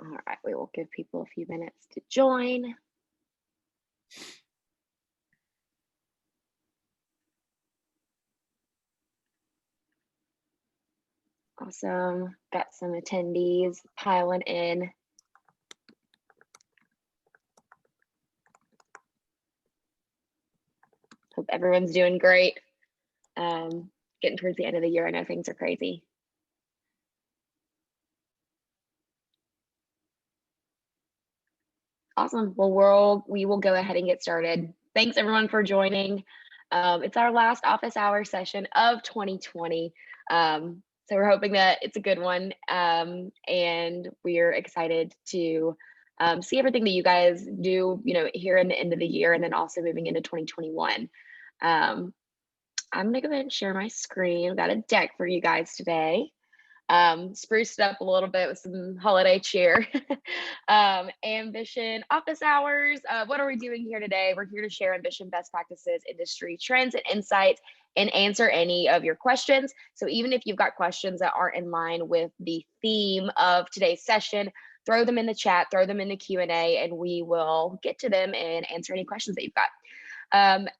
All right, we will give people a few minutes to join. Awesome. Got some attendees piling in. Hope everyone's doing great. Getting towards the end of the year, I know things are crazy. Awesome. Well, we will go ahead and get started. Thanks everyone for joining. It's our last office hour session of 2020. So we're hoping that it's a good one. And we're excited to see everything that you guys do, here in the end of the year and then also moving into 2021. I'm gonna go ahead and share my screen. I've got a deck for you guys today. Spruced it up a little bit with some holiday cheer. Ambition office hours. What are we doing here today? We're here to share Ambition best practices, industry trends, and insights, and answer any of your questions. So even if you've got questions that aren't in line with the theme of today's session, throw them in the chat, throw them in the Q&A, and we will get to them and answer any questions that you've got.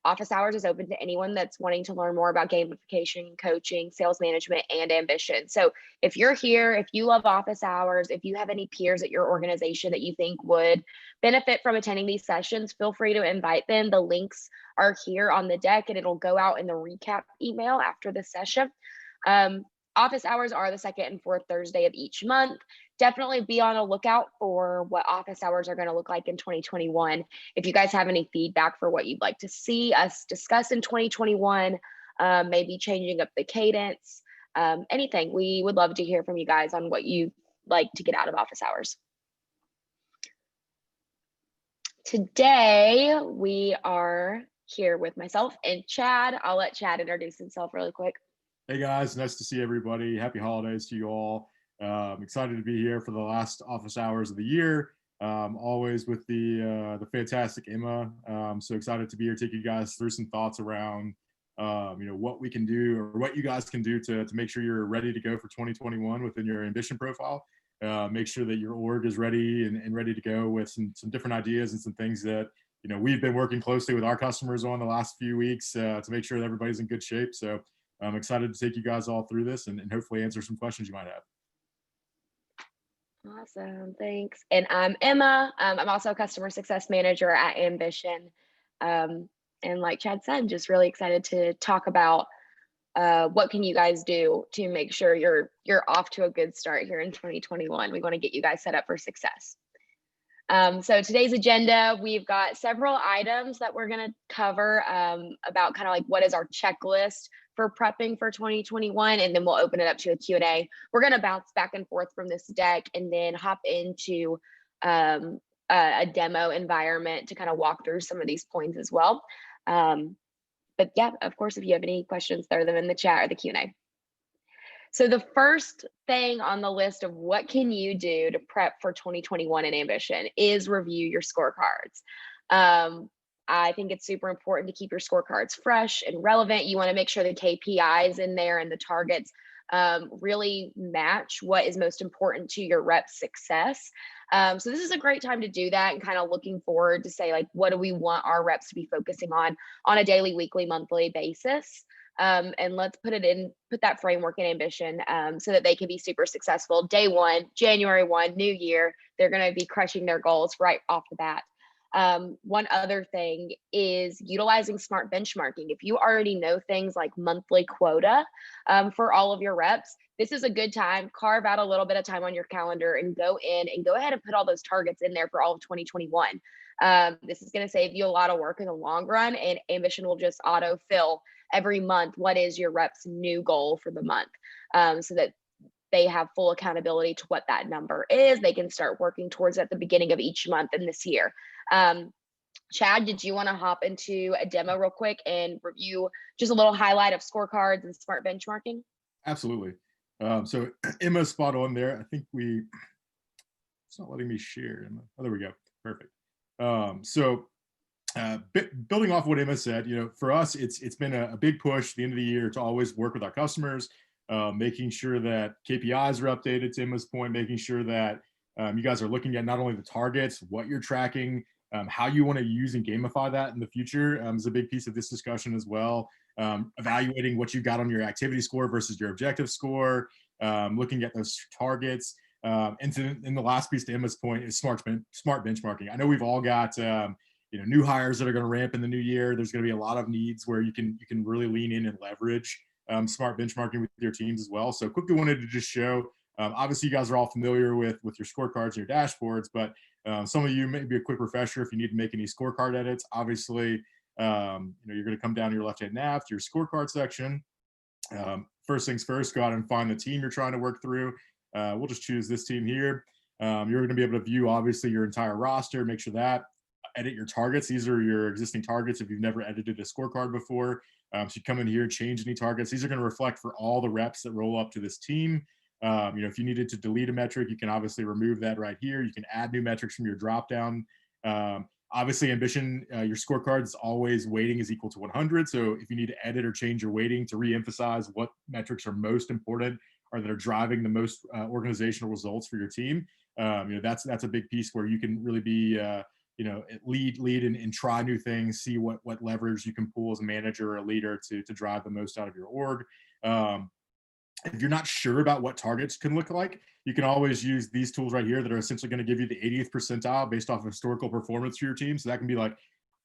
Office hours is open to anyone that's wanting to learn more about gamification, coaching, sales management, and ambition. So if you're here, if you love office hours, if you have any peers at your organization that you think would benefit from attending these sessions, feel free to invite them. The links are here on the deck and it'll go out in the recap email after the session. Office hours are the second and fourth Thursday of each month. Definitely be on a lookout for what office hours are going to look like in 2021. If you guys have any feedback for what you'd like to see us discuss in 2021, maybe changing up the cadence, anything, we would love to hear from you guys on what you like to get out of office hours. Today, we are here with myself and Chad. I'll let Chad introduce himself really quick. Hey guys, nice to see everybody. Happy holidays to you all. I'm excited to be here for the last office hours of the year. Always with the fantastic Emma. So excited to be here, take you guys through some thoughts around what we can do or what you guys can do to make sure you're ready to go for 2021 within your ambition profile. Make sure that your org is ready and ready to go with some different ideas and some things that we've been working closely with our customers on the last few weeks to make sure that everybody's in good shape. So I'm excited to take you guys all through this and hopefully answer some questions you might have. Awesome, thanks. And I'm Emma. I'm also a customer success manager at Ambition. And like Chad said, just really excited to talk about what can you guys do to make sure you're off to a good start here in 2021. We want to get you guys set up for success. So today's agenda, we've got several items that we're going to cover about kind of like what is our checklist for prepping for 2021, and then we'll open it up to a Q&A. We're going to bounce back and forth from this deck and then hop into a demo environment to kind of walk through some of these points as well. But yeah, of course, if you have any questions, throw them in the chat or the Q&A. So the first thing on the list of what can you do to prep for 2021 in Ambition is review your scorecards. I think it's super important to keep your scorecards fresh and relevant. You want to make sure the KPIs in there and the targets really match what is most important to your rep's success. So this is a great time to do that and kind of looking forward to say, like, what do we want our reps to be focusing on a daily, weekly, monthly basis? And let's put that framework in Ambition so that they can be super successful. Day one, January 1, new year, they're going to be crushing their goals right off the bat. One other thing is utilizing smart benchmarking. If you already know things like monthly quota for all of your reps, this is a good time. Carve out a little bit of time on your calendar and go ahead and put all those targets in there for all of 2021. This is going to save you a lot of work in the long run, and Ambition will just auto-fill every month what is your rep's new goal for the month, so that they have full accountability to what that number is. They can start working towards at the beginning of each month in this year. Chad, did you want to hop into a demo real quick and review just a little highlight of scorecards and smart benchmarking? Absolutely. So Emma's spot on there. I think it's not letting me share. Emma. Oh, there we go. Perfect. Building off what Emma said, for us, it's been a big push at the end of the year to always work with our customers, making sure that KPIs are updated, to Emma's point, making sure that You guys are looking at not only the targets, what you're tracking, how you want to use and gamify that in the future is a big piece of this discussion as well. Evaluating what you got on your activity score versus your objective score, looking at those targets. And the last piece to Emma's point is smart benchmarking. I know we've all got new hires that are going to ramp in the new year. There's going to be a lot of needs where you can really lean in and leverage smart benchmarking with your teams as well. So quickly wanted to just show. Obviously, you guys are all familiar with your scorecards and your dashboards, but some of you may be a quick refresher if you need to make any scorecard edits. Obviously, you're going to come down to your left-hand nav to your scorecard section. First things first, go out and find the team you're trying to work through. We'll just choose this team here. You're going to be able to view, obviously, your entire roster. Make sure that. Edit your targets. These are your existing targets if you've never edited a scorecard before. So you come in here, change any targets. These are going to reflect for all the reps that roll up to this team. If you needed to delete a metric, you can obviously remove that right here. You can add new metrics from your dropdown. Obviously, Ambition, your scorecard is always weighting is equal to 100. So if you need to edit or change your weighting to reemphasize what metrics are most important or that are driving the most organizational results for your team, that's a big piece where you can really be lead and try new things, see what levers you can pull as a manager or a leader to drive the most out of your org. If you're not sure about what targets can look like, you can always use these tools right here that are essentially going to give you the 80th percentile based off of historical performance for your team. So that can be like,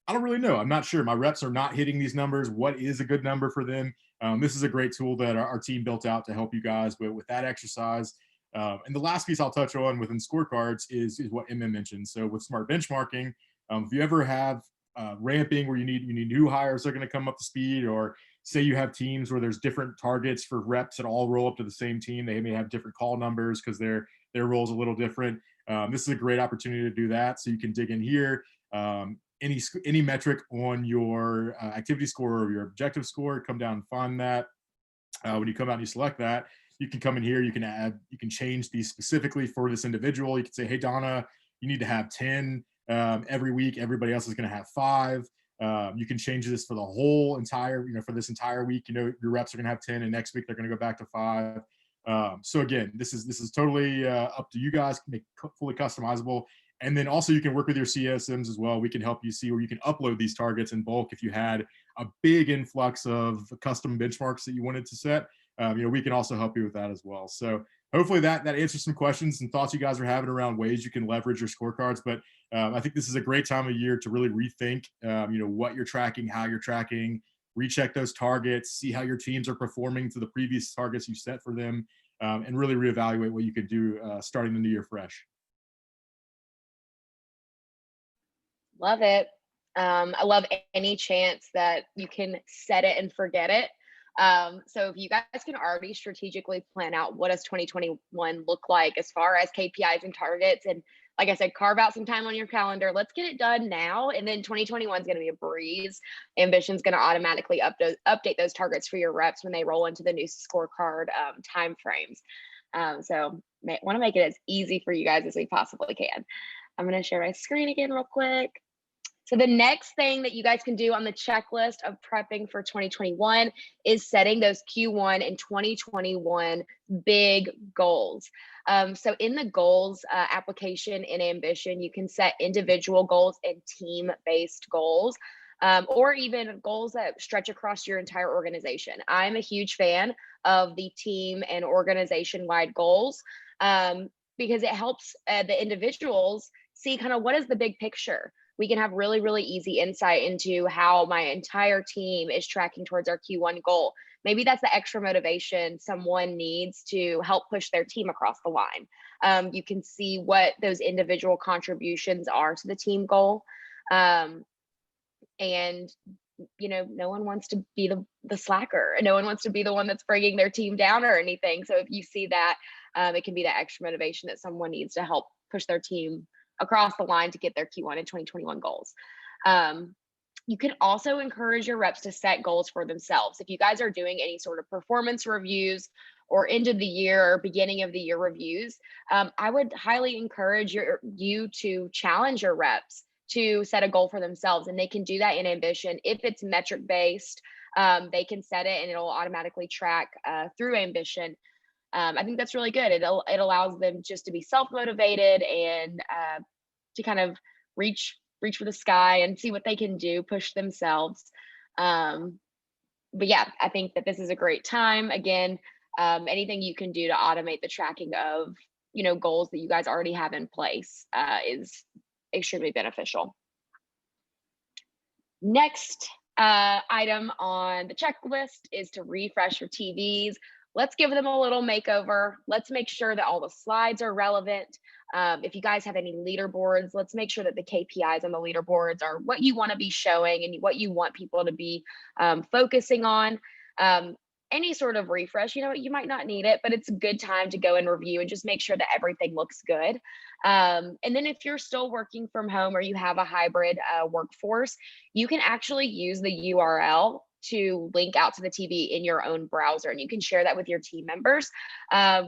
I don't really know. I'm not sure. My reps are not hitting these numbers. What is a good number for them? This is a great tool that our team built out to help you guys with that exercise. And the last piece I'll touch on within scorecards is what Emma mentioned. So with smart benchmarking, if you ever have ramping where you need new hires that are going to come up to speed, or say you have teams where there's different targets for reps that all roll up to the same team, they may have different call numbers because their role's a little different. This is a great opportunity to do that. So you can dig in here. Any metric on your activity score or your objective score, come down and find that. When you come out and you select that, you can come in here, you can change these specifically for this individual. You can say, hey, Donna, you need to have 10 every week. Everybody else is going to have 5. You can change this for the whole entire, for this entire week. Your reps are going to have 10, and next week they're going to go back to 5. So again, this is totally up to you guys. Make fully customizable, and then also you can work with your CSMs as well. We can help you see where you can upload these targets in bulk if you had a big influx of custom benchmarks that you wanted to set. We can also help you with that as well. So hopefully that answers some questions and thoughts you guys are having around ways you can leverage your scorecards. But I think this is a great time of year to really rethink, what you're tracking, how you're tracking, recheck those targets, see how your teams are performing to the previous targets you set for them, and really reevaluate what you could do starting the new year fresh. Love it. I love any chance that you can set it and forget it. So if you guys can already strategically plan out what does 2021 look like as far as KPIs and targets, and like I said, carve out some time on your calendar. Let's get it done now, and then 2021 is going to be a breeze. Ambition's going to automatically update those targets for your reps when they roll into the new scorecard time frames. So want to make it as easy for you guys as we possibly can. I'm going to share my screen again real quick. So the next thing that you guys can do on the checklist of prepping for 2021 is setting those Q1 and 2021 big goals. So in the goals application in Ambition, you can set individual goals and team-based goals, or even goals that stretch across your entire organization. I'm a huge fan of the team and organization-wide goals because it helps the individuals see kind of what is the big picture. We can have really, really easy insight into how my entire team is tracking towards our Q1 goal. Maybe that's the extra motivation someone needs to help push their team across the line. You can see what those individual contributions are to the team goal. And no one wants to be the slacker, and no one wants to be the one that's bringing their team down or anything. So if you see that, it can be that extra motivation that someone needs to help push their team across the line to get their Q1 and 2021 goals. You can also encourage your reps to set goals for themselves. If you guys are doing any sort of performance reviews or end of the year or beginning of the year reviews, I would highly encourage you to challenge your reps to set a goal for themselves. And they can do that in Ambition. If it's metric based, they can set it and it'll automatically track through Ambition. I think that's really good. It allows them just to be self-motivated and to kind of reach for the sky and see what they can do, push themselves. Um, but yeah, I think that this is a great time. Again, anything you can do to automate the tracking of, goals that you guys already have in place is extremely beneficial. Next item on the checklist is to refresh your TVs. Let's give them a little makeover. Let's make sure that all the slides are relevant. If you guys have any leaderboards, let's make sure that the KPIs on the leaderboards are what you want to be showing and what you want people to be focusing on. Any sort of refresh, you might not need it, but it's a good time to go and review and just make sure that everything looks good. And then if you're still working from home or you have a hybrid workforce, you can actually use the URL to link out to the TV in your own browser, and you can share that with your team members,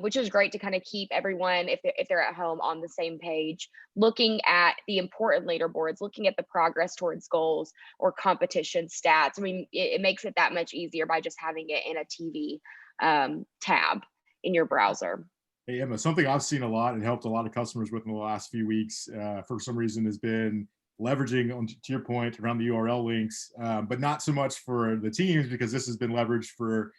which is great to kind of keep everyone, if they're at home, on the same page, looking at the important leaderboards, looking at the progress towards goals or competition stats. I mean, it makes it that much easier by just having it in a TV tab in your browser. Hey, Emma, something I've seen a lot and helped a lot of customers with in the last few weeks, for some reason, has been leveraging, to your point, around the URL links, but not so much for the teams, because this has been leveraged for,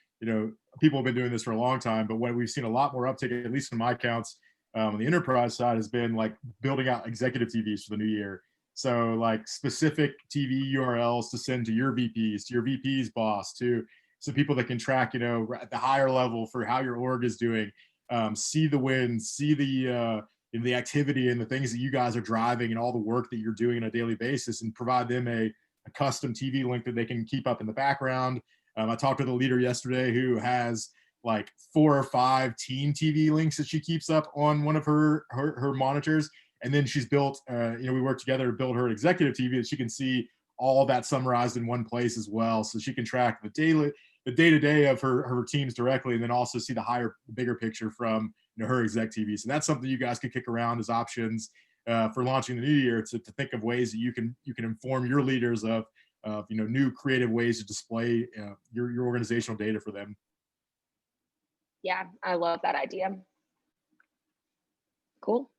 people have been doing this for a long time. But what we've seen a lot more uptake, at least in my accounts, on the enterprise side, has been like building out executive TVs for the new year. So like specific TV URLs to send to your VPs, to your VP's boss, to so people that can track, at the higher level for how your org is doing, see the wins, see the activity and the things that you guys are driving and all the work that you're doing on a daily basis, and provide them a custom TV link that they can keep up in the background. I talked to the leader yesterday who has like 4 or 5 team TV links that she keeps up on one of her monitors. And then she's built, we work together to build her executive TV that she can see all of that summarized in one place as well. So she can track the day-to-day of her teams directly, and then also see the bigger picture from her exec TV. So that's something you guys could kick around as options for launching the new year, to think of ways that you can inform your leaders of new creative ways to display your organizational data for them. Yeah, I love that idea. Cool.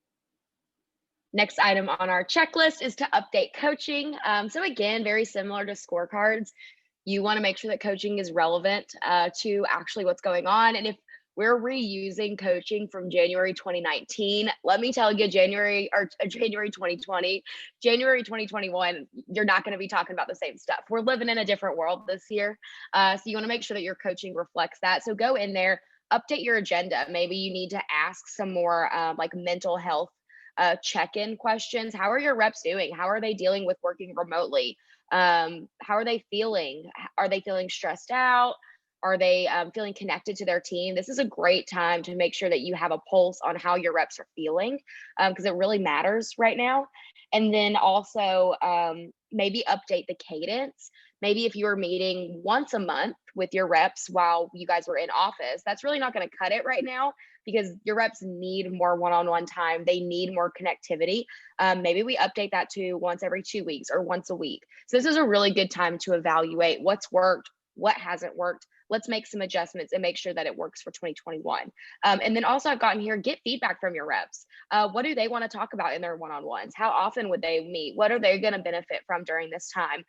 Next item on our checklist is to update coaching. So again, very similar to scorecards. You want to make sure that coaching is relevant to actually what's going on. And if we're reusing coaching from January 2019, let me tell you, January 2020, January 2021, you're not going to be talking about the same stuff. We're living in a different world this year. So you want to make sure that your coaching reflects that. So go in there, update your agenda. Maybe you need to ask some more like mental health check-in questions. How are your reps doing? How are they dealing with working remotely? How are they feeling? Are they feeling stressed out? Are they feeling connected to their team? This is a great time to make sure that you have a pulse on how your reps are feeling, because it really matters right now. And then also maybe update the cadence. Maybe if you were meeting once a month with your reps while you guys were in office, that's really not going to cut it right now, because your reps need more one-on-one time. They need more connectivity. Maybe we update that to once every 2 weeks or once a week. So this is a really good time to evaluate what's worked, what hasn't worked. Let's make some adjustments and make sure that it works for 2021. And then also, I've gotten here, get feedback from your reps. What do they want to talk about in their one-on-ones? How often would they meet? What are they going to benefit from during this time?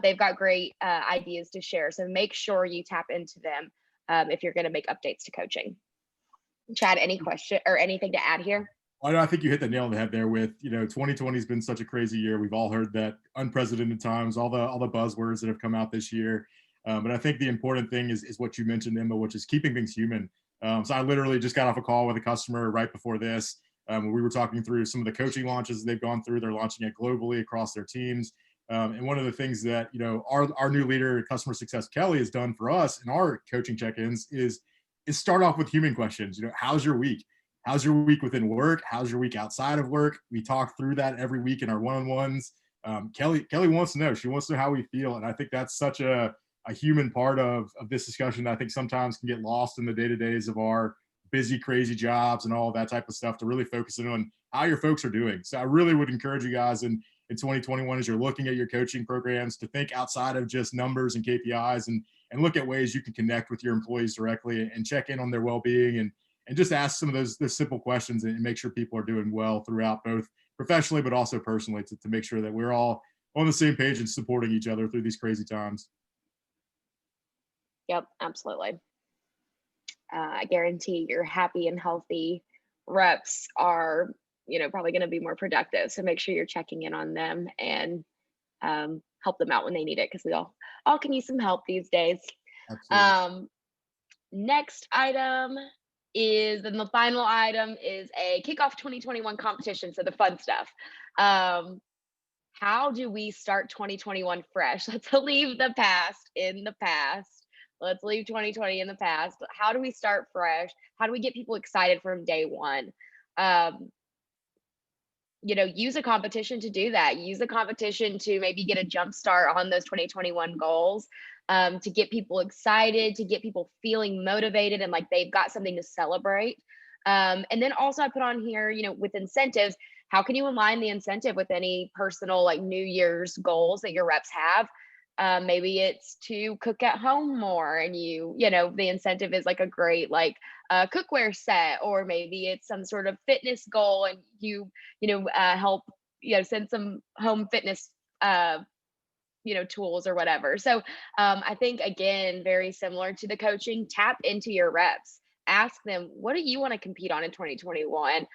They've got great ideas to share. So make sure you tap into them if you're going to make updates to coaching. Chad, any question or anything to add here? I think you hit the nail on the head there with, 2020 has been such a crazy year. We've all heard that unprecedented times, all the buzzwords that have come out this year. But I think the important thing is what you mentioned, Emma, which is keeping things human. So I literally just got off a call with a customer right before this, where we were talking through some of the coaching launches they've gone through. They're launching it globally across their teams. And one of the things that, our new leader, customer success, Kelly, has done for us in our coaching check-ins is start off with human questions. How's your week? How's your week within work? How's your week outside of work? We talk through that every week in our one-on-ones. Kelly wants to know. She wants to know how we feel. And I think that's such a human part of this discussion that I think sometimes can get lost in the day-to-days of our busy, crazy jobs and all of that type of stuff, to really focus in on how your folks are doing. So I really would encourage you guys in 2021, as you're looking at your coaching programs, to think outside of just numbers and KPIs, and look at ways you can connect with your employees directly and check in on their well-being, and just ask some of those simple questions and make sure people are doing well throughout, both professionally but also personally, to make sure that we're all on the same page and supporting each other through these crazy times. Yep, absolutely. I guarantee your happy and healthy reps are, probably going to be more productive. So make sure you're checking in on them and help them out when they need it, because we all can use some help these days. Absolutely. Um, Next item is, and the final item is a Kickoff 2021 competition. So the fun stuff. How do we start 2021 fresh? Let's leave the past in the past. Let's leave 2020 in the past. How do we start fresh? How do we get people excited from day one? Um, use a competition to do that. Use a competition to maybe get a jump start on those 2021 goals, to get people excited, to get people feeling motivated and like they've got something to celebrate. And then also I put on here, with incentives, how can you align the incentive with any personal like New Year's goals that your reps have? Maybe it's to cook at home more, and the incentive is like a great like cookware set, or maybe it's some sort of fitness goal, and help send some home fitness tools or whatever. So I think, again, very similar to the coaching, tap into your reps. Ask them, what do you want to compete on in 2021?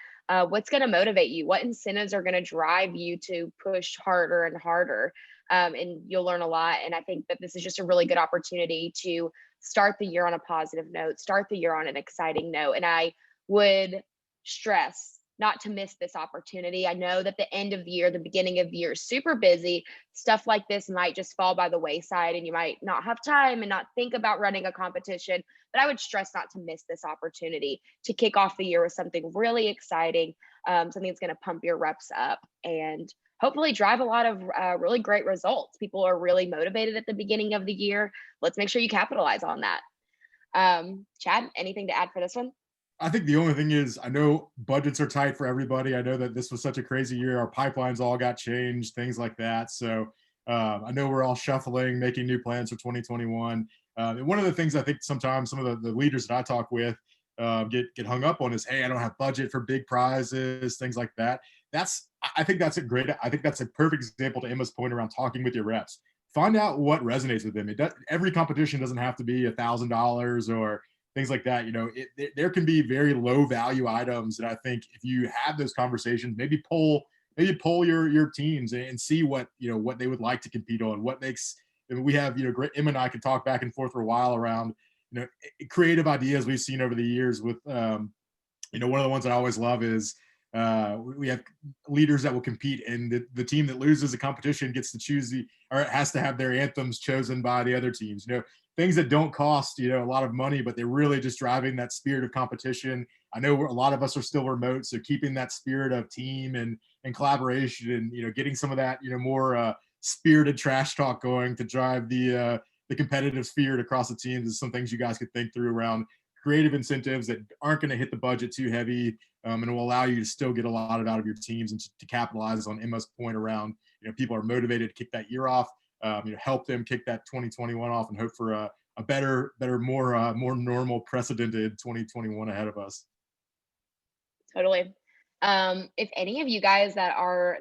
What's going to motivate you? What incentives are going to drive you to push harder and harder? And you'll learn a lot. And I think that this is just a really good opportunity to start the year on a positive note, start the year on an exciting note. And I would stress not to miss this opportunity. I know that the end of the year, the beginning of the year is super busy. Stuff like this might just fall by the wayside, and you might not have time and not think about running a competition. But I would stress not to miss this opportunity to kick off the year with something really exciting, something that's going to pump your reps up and hopefully drive a lot of really great results. People are really motivated at the beginning of the year. Let's make sure you capitalize on that. Chad, anything to add for this one? I think the only thing is, I know budgets are tight for everybody. I know that this was such a crazy year. Our pipelines all got changed, things like that. So I know we're all shuffling, making new plans for 2021. And one of the things I think sometimes some of the leaders that I talk with get hung up on is, hey, I don't have budget for big prizes, things like that. I think that's a perfect example to Emma's point around talking with your reps. Find out what resonates with them. Every competition doesn't have to be $1,000 or things like that. There can be very low value items that I think, if you have those conversations, maybe poll your teams and see what they would like to compete on. What makes, and we have, great, Em and I could talk back and forth for a while around creative ideas we've seen over the years with one of the ones I always love is we have leaders that will compete, and the team that loses the competition gets to choose or has to have their anthems chosen by the other teams. Things that don't cost a lot of money, but they're really just driving that spirit of competition. I know a lot of us are still remote, so keeping that spirit of team and collaboration, and getting some of that more spirited trash talk going to drive the competitive spirit across the teams is some things you guys could think through around creative incentives that aren't going to hit the budget too heavy, and will allow you to still get a lot out of your teams, and to capitalize on Emma's point around people are motivated to kick that year off. Help them kick that 2021 off, and hope for a better, more normal, precedented 2021 ahead of us. Totally. If any of you guys that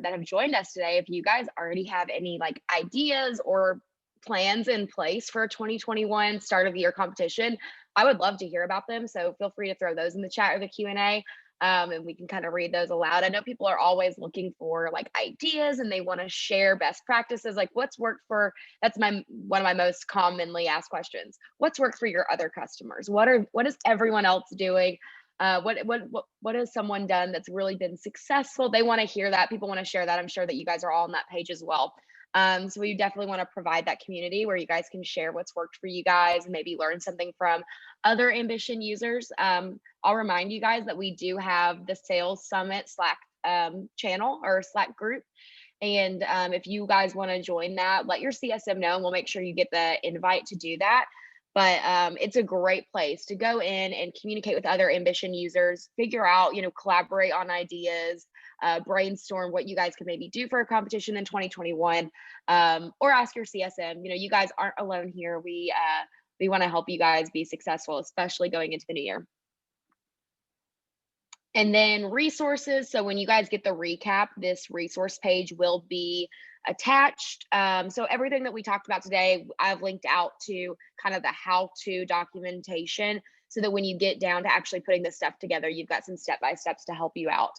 have joined us today, if you guys already have any like ideas or plans in place for a 2021 start of the year competition, I would love to hear about them. So feel free to throw those in the chat or the Q&A. And we can kind of read those aloud. I know people are always looking for like ideas, and they want to share best practices, like what's worked for, that's one of my most commonly asked questions. What's worked for your other customers? What is everyone else doing? What has someone done that's really been successful? They want to hear that. People want to share that. I'm sure that you guys are all on that page as well. So we definitely want to provide that community where you guys can share what's worked for you guys and maybe learn something from other Ambition users. I'll remind you guys that we do have the Sales Summit Slack channel or Slack group. And if you guys want to join that, let your CSM know, and we'll make sure you get the invite to do that. But it's a great place to go in and communicate with other Ambition users, figure out, collaborate on ideas, brainstorm what you guys could maybe do for a competition in 2021, or ask your CSM. You guys aren't alone here. We want to help you guys be successful, especially going into the new year. And then resources. So when you guys get the recap, this resource page will be attached. So everything that we talked about today, I've linked out to kind of the how-to documentation so that when you get down to actually putting this stuff together, you've got some step-by-steps to help you out.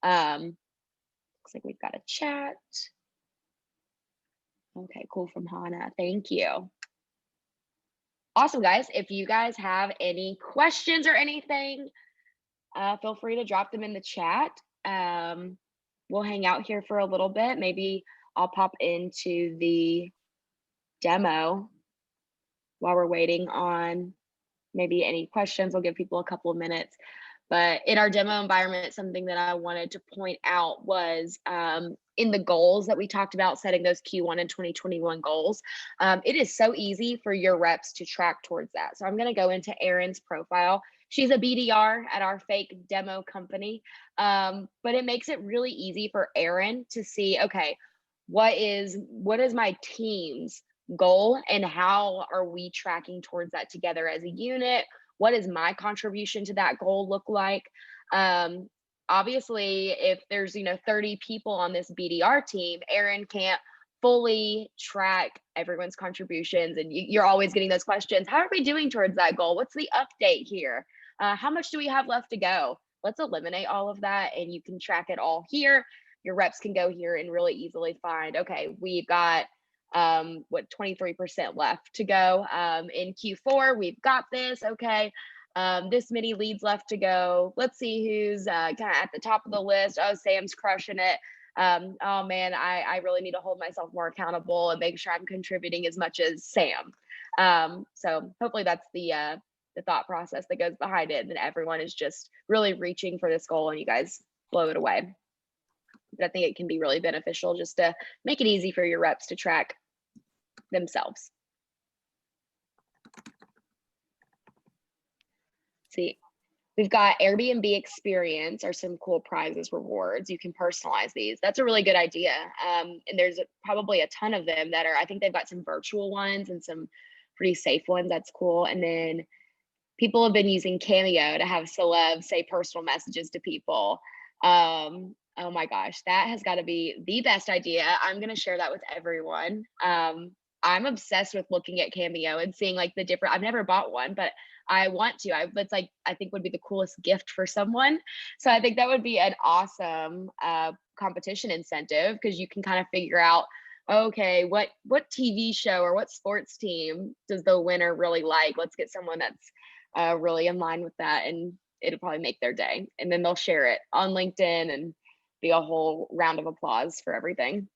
Looks like we've got a chat. Okay, cool, from Hannah. Thank you. Awesome, guys. If you guys have any questions or anything, feel free to drop them in the chat. We'll hang out here for a little bit. Maybe I'll pop into the demo while we're waiting on maybe any questions. I'll give people a couple of minutes. But in our demo environment, something that I wanted to point out was in the goals that we talked about, setting those Q1 and 2021 goals, it is so easy for your reps to track towards that. So I'm going to go into Erin's profile. She's a BDR at our fake demo company, but it makes it really easy for Erin to see, okay, what is my team's goal and how are we tracking towards that together as a unit? What does my contribution to that goal look like? Obviously, if there's 30 people on this BDR team, Erin can't fully track everyone's contributions, and you're always getting those questions. How are we doing towards that goal? What's the update here? How much do we have left to go? Let's eliminate all of that, and you can track it all here. Your reps can go here and really easily find, okay, we've got 23% left to go in Q4. We've got this. Okay. This many leads left to go. Let's see who's kind of at the top of the list. Oh, Sam's crushing it. Oh man, I really need to hold myself more accountable and make sure I'm contributing as much as Sam. So hopefully that's the thought process that goes behind it, and everyone is just really reaching for this goal and you guys blow it away. But I think it can be really beneficial just to make it easy for your reps to track themselves. See, we've got Airbnb experience or some cool prizes, rewards. You can personalize these. That's a really good idea. And there's probably a ton of them that are, I think they've got some virtual ones and some pretty safe ones. That's cool. And then people have been using Cameo to have celebs say personal messages to people. Oh my gosh, that has got to be the best idea. I'm going to share that with everyone. I'm obsessed with looking at Cameo and seeing like the different, I've never bought one, but I want to. It's like, I think would be the coolest gift for someone. So I think that would be an awesome competition incentive, because you can kind of figure out, okay, what TV show or what sports team does the winner really like? Let's get someone that's really in line with that, and it'll probably make their day. And then they'll share it on LinkedIn and be a whole round of applause for everything.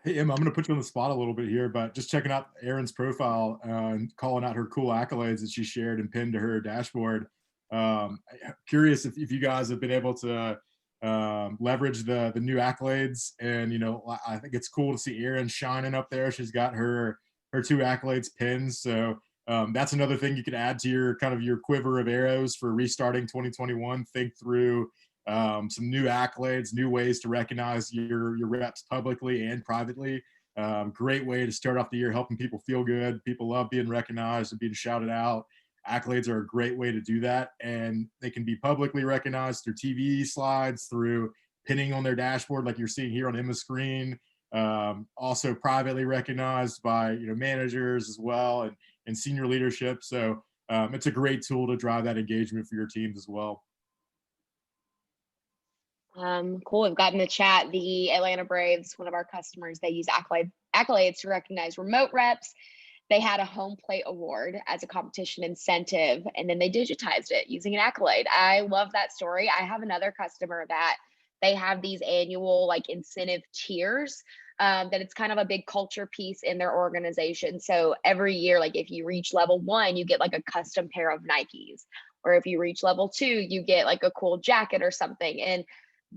Hey, Emma, I'm going to put you on the spot a little bit here, but just checking out Erin's profile and calling out her cool accolades that she shared and pinned to her dashboard. Curious if you guys have been able to leverage the new accolades. And, I think it's cool to see Erin shining up there. She's got her 2 accolades pinned. So that's another thing you could add to your kind of your quiver of arrows for restarting 2021. Think through some new accolades, new ways to recognize your reps publicly and privately. Great way to start off the year, helping people feel good. People love being recognized and being shouted out. Accolades are a great way to do that, and they can be publicly recognized through TV slides, through pinning on their dashboard like you're seeing here on Emma's screen. Also privately recognized by managers as well, and senior leadership. So it's a great tool to drive that engagement for your teams as well. Cool. We've got in the chat, the Atlanta Braves, one of our customers, they use accolades to recognize remote reps. They had a home plate award as a competition incentive, and then they digitized it using an accolade. I love that story. I have another customer that they have these annual like incentive tiers, that it's kind of a big culture piece in their organization. So every year, like if you reach level 1, you get like a custom pair of Nikes, or if you reach level 2, you get like a cool jacket or something. And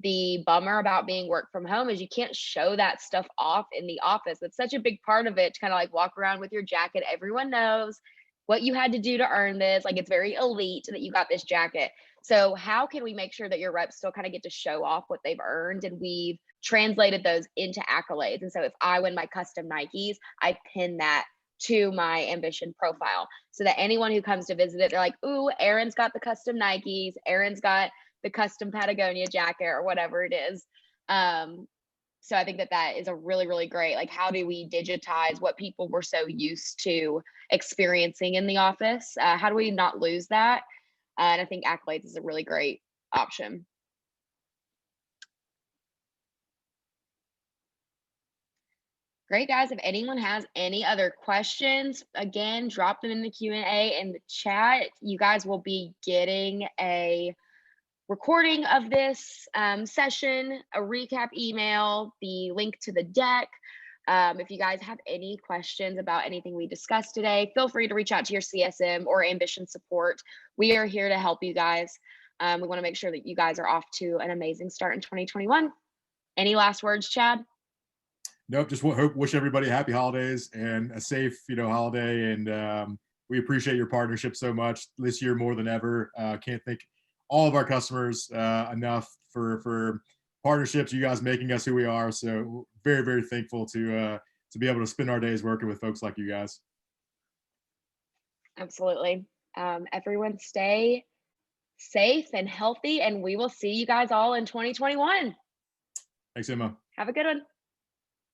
the bummer about being work from home is you can't show that stuff off in the office. It's such a big part of it to kind of like walk around with your jacket. Everyone knows what you had to do to earn this. Like it's very elite that you got this jacket. So how can we make sure that your reps still kind of get to show off what they've earned? And we've translated those into accolades. And so if I win my custom Nikes, I pin that to my Ambition profile so that anyone who comes to visit it, they're like, ooh, Erin's got the custom Nikes. Erin's got the custom Patagonia jacket or whatever it is. So I think that is a really, really great, like, how do we digitize what people were so used to experiencing in the office? How do we not lose that? And I think Accolades is a really great option. Great, guys. If anyone has any other questions, again, drop them in the Q&A in the chat. You guys will be getting a recording of this session, a recap email, the link to the deck. If you guys have any questions about anything we discussed today, feel free to reach out to your CSM or Ambition support. We are here to help you guys. We want to make sure that you guys are off to an amazing start in 2021. Any last words, Chad? Nope, just wish everybody happy holidays and a safe, holiday. And we appreciate your partnership so much this year more than ever. Can't thank all of our customers enough for partnerships, you guys making us who we are. So very, very thankful to be able to spend our days working with folks like you guys. Absolutely. Everyone stay safe and healthy, and we will see you guys all in 2021. Thanks, Emma. Have a good one.